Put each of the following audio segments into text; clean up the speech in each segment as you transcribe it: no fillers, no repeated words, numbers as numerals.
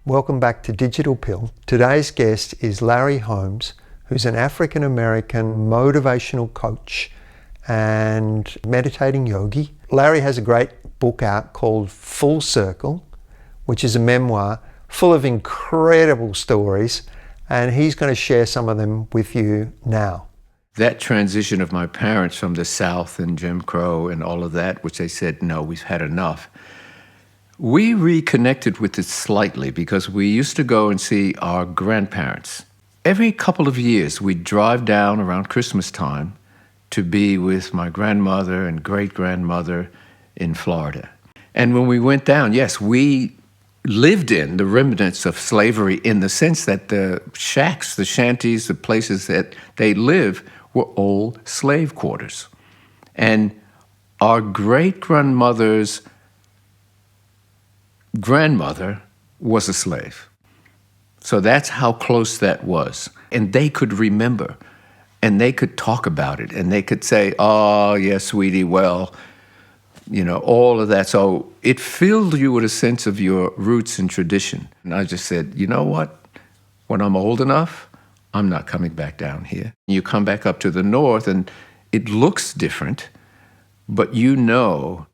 Welcome back to Digital Pill. Today's guest is Larry Holmes, who's an African-American motivational coach and meditating yogi. Larry has a great book out called Full Circle, which is a memoir full of incredible stories, and he's going to share some of them with you now. That transition of my parents from the South and Jim Crow and all of that, which they said, no, we've had enough. We reconnected with it slightly because we used to go and see our grandparents. Every couple of years, we'd drive down around Christmas time to be with my grandmother and great-grandmother in Florida. And when we went down, yes, we lived in the remnants of slavery in the sense that the shacks, the shanties, the places that they live were old slave quarters. And our great-grandmother's grandmother was a slave. So that's how close that was. And they could remember, and they could talk about it, and they could say, oh, yes, sweetie, well, you know, all of that. So it filled you with a sense of your roots and tradition. And I just said, you know what? When I'm old enough, I'm not coming back down here. You come back up to the north, and it looks different, but you know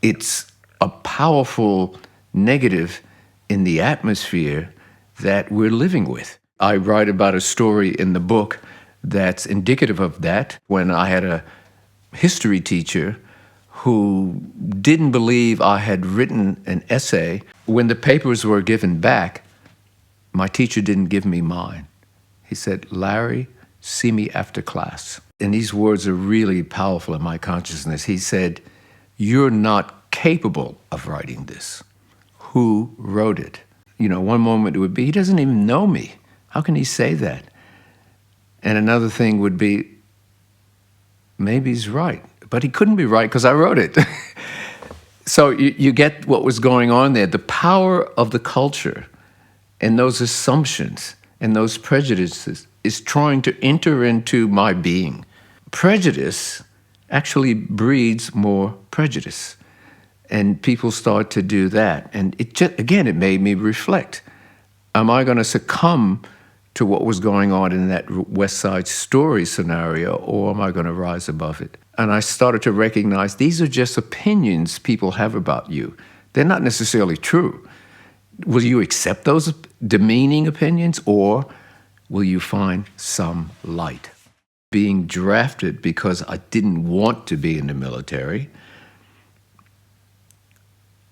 it's a powerful negative in the atmosphere that we're living with. I write about a story in the book that's indicative of that. When I had a history teacher who didn't believe I had written an essay, when the papers were given back, my teacher didn't give me mine. He said, Larry, see me after class. And these words are really powerful in my consciousness. He said, you're not capable of writing this. Who wrote it? You know, one moment it would be, he doesn't even know me. How can he say that? And another thing would be, maybe he's right. But he couldn't be right because I wrote it. So you get what was going on there. The power of the culture and those assumptions and those prejudices is trying to enter into my being. Prejudice actually breeds more prejudice. And people start to do that. And it just, again, it made me reflect. Am I going to succumb to what was going on in that West Side Story scenario, or am I going to rise above it? And I started to recognize these are just opinions people have about you. They're not necessarily true. Will you accept those demeaning opinions, or will you find some light? Being drafted because I didn't want to be in the military,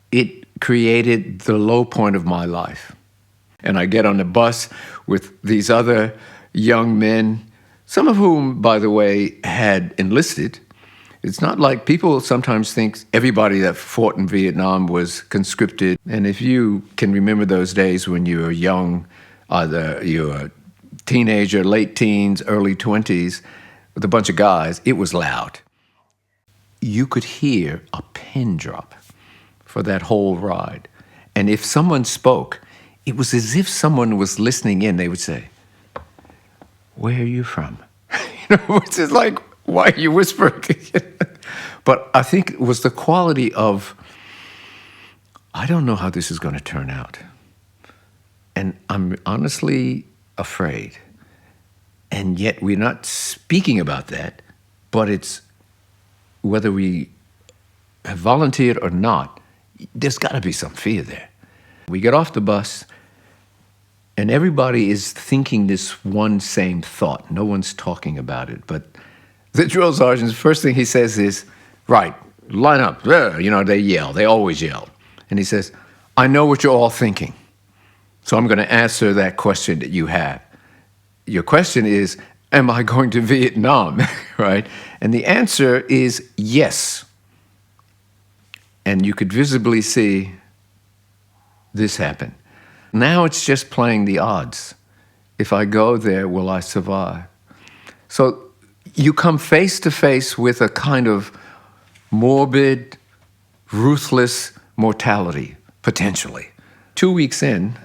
it created the low point of my life. And I get on the bus with these other young men, some of whom, by the way, had enlisted. It's not like people sometimes think everybody that fought in Vietnam was conscripted. And if you can remember those days when you were young, either you were a teenager, late teens, early 20s, with a bunch of guys, it was loud. You could hear a pin drop for that whole ride. And if someone spoke, it was as if someone was listening in. They would say, where are you from? Which is like, why are you whispering? But I think it was the quality of, I don't know how this is going to turn out. And I'm honestly afraid. And yet we're not speaking about that, but it's whether we have volunteered or not, there's got to be some fear there. We get off the bus, and everybody is thinking this one same thought. No one's talking about it. But the drill sergeant, the first thing he says is, right, line up. You know, they yell. They always yell. And he says, I know what you're all thinking. So I'm going to answer that question that you have. Your question is, am I going to Vietnam, right? And the answer is yes. And you could visibly see this happen. Now it's just playing the odds. If I go there, will I survive? So you come face to face with a kind of morbid, ruthless mortality, potentially. 2 weeks in,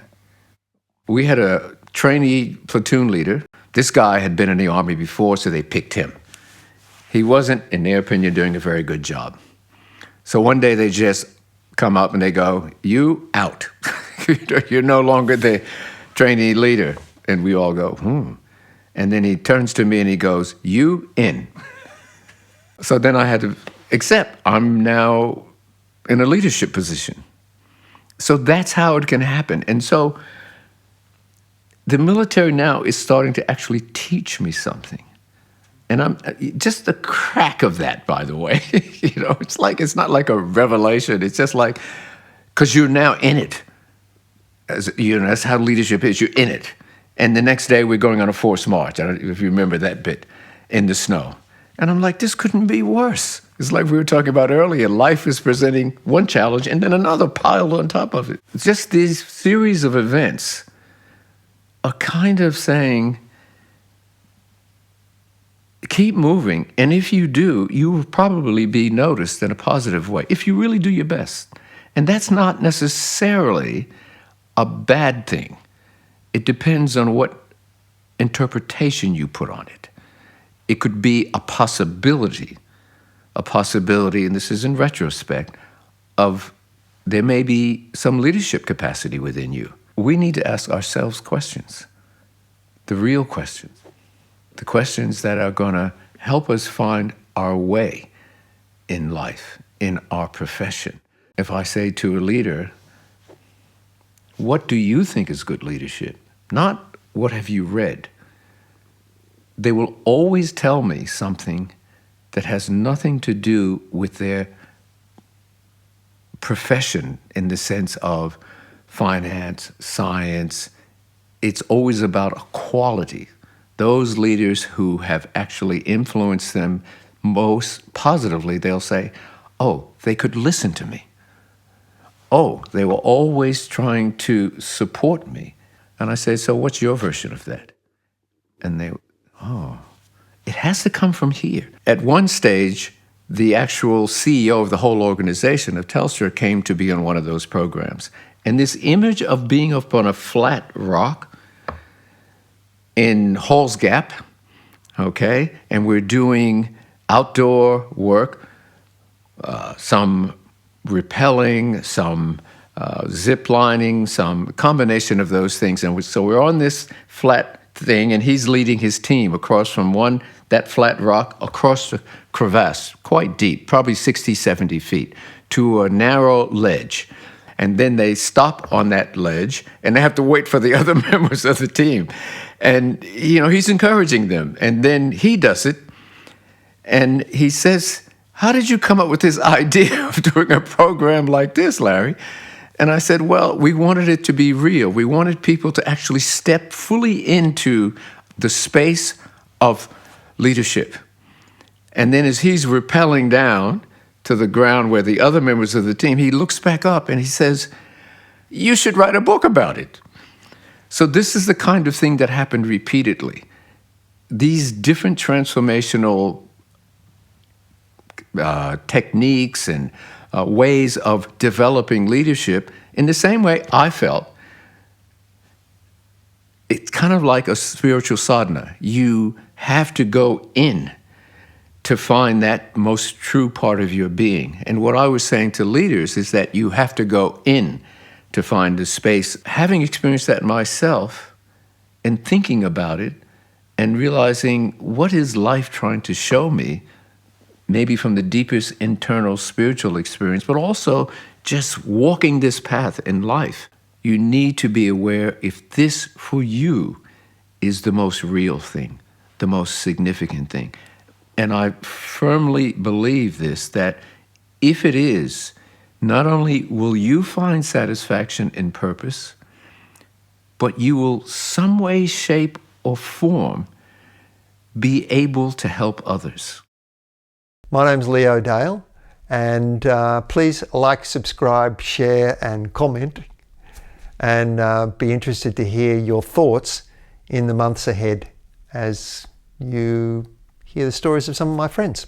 we had a trainee platoon leader. This guy had been in the Army before, so they picked him. He wasn't, in their opinion, doing a very good job. So one day they just come up and they go, "You out. You're no longer the trainee leader." And we all go, "Hmm." And then he turns to me and he goes, "You in." So then I had to accept I'm now in a leadership position. So that's how it can happen. And so the military now is starting to actually teach me something. And I'm just the crack of that, by the way. It's not like a revelation. It's just like, because you're now in it. That's how leadership is. You're in it. And the next day we're going on a forced march. I don't know if you remember that bit, in the snow. And I'm like, this couldn't be worse. It's like we were talking about earlier. Life is presenting one challenge and then another piled on top of it. Just these series of events are kind of saying, keep moving. And if you do, you will probably be noticed in a positive way, if you really do your best. And that's not necessarily a bad thing. It depends on what interpretation you put on it. It could be a possibility, and this is in retrospect, of there may be some leadership capacity within you. We need to ask ourselves questions, the real questions, the questions that are going to help us find our way in life, in our profession. If I say to a leader, what do you think is good leadership? Not what have you read? They will always tell me something that has nothing to do with their profession in the sense of finance, science. It's always about a quality. Those leaders who have actually influenced them most positively, they'll say, oh, they could listen to me. Oh, they were always trying to support me. And I say, so what's your version of that? And they, oh, it has to come from here. At one stage, the actual CEO of the whole organization of Telstra came to be on one of those programs. And this image of being up on a flat rock in Hall's Gap, okay, and we're doing outdoor work, some rappelling, some zip lining, some combination of those things. And so we're on this flat thing, and he's leading his team across from that flat rock, across the crevasse, quite deep, probably 60, 70 feet, to a narrow ledge. And then they stop on that ledge, and they have to wait for the other members of the team. And, he's encouraging them. And then he does it, and he says, how did you come up with this idea of doing a program like this, Larry? And I said, well, we wanted it to be real. We wanted people to actually step fully into the space of leadership. And then as he's rappelling down to the ground where the other members of the team, he looks back up and he says, you should write a book about it. So this is the kind of thing that happened repeatedly. These different transformational techniques and ways of developing leadership, in the same way I felt, it's kind of like a spiritual sadhana. You have to go in to find that most true part of your being. And what I was saying to leaders is that you have to go in to find the space. Having experienced that myself and thinking about it and realizing what is life trying to show me, maybe from the deepest internal spiritual experience, but also just walking this path in life. You need to be aware if this for you is the most real thing, the most significant thing. And I firmly believe this, that if it is, not only will you find satisfaction in purpose, but you will some way, shape, or form be able to help others. My name's Leo Dale, and please like, subscribe, share, and comment, and be interested to hear your thoughts in the months ahead as you hear the stories of some of my friends.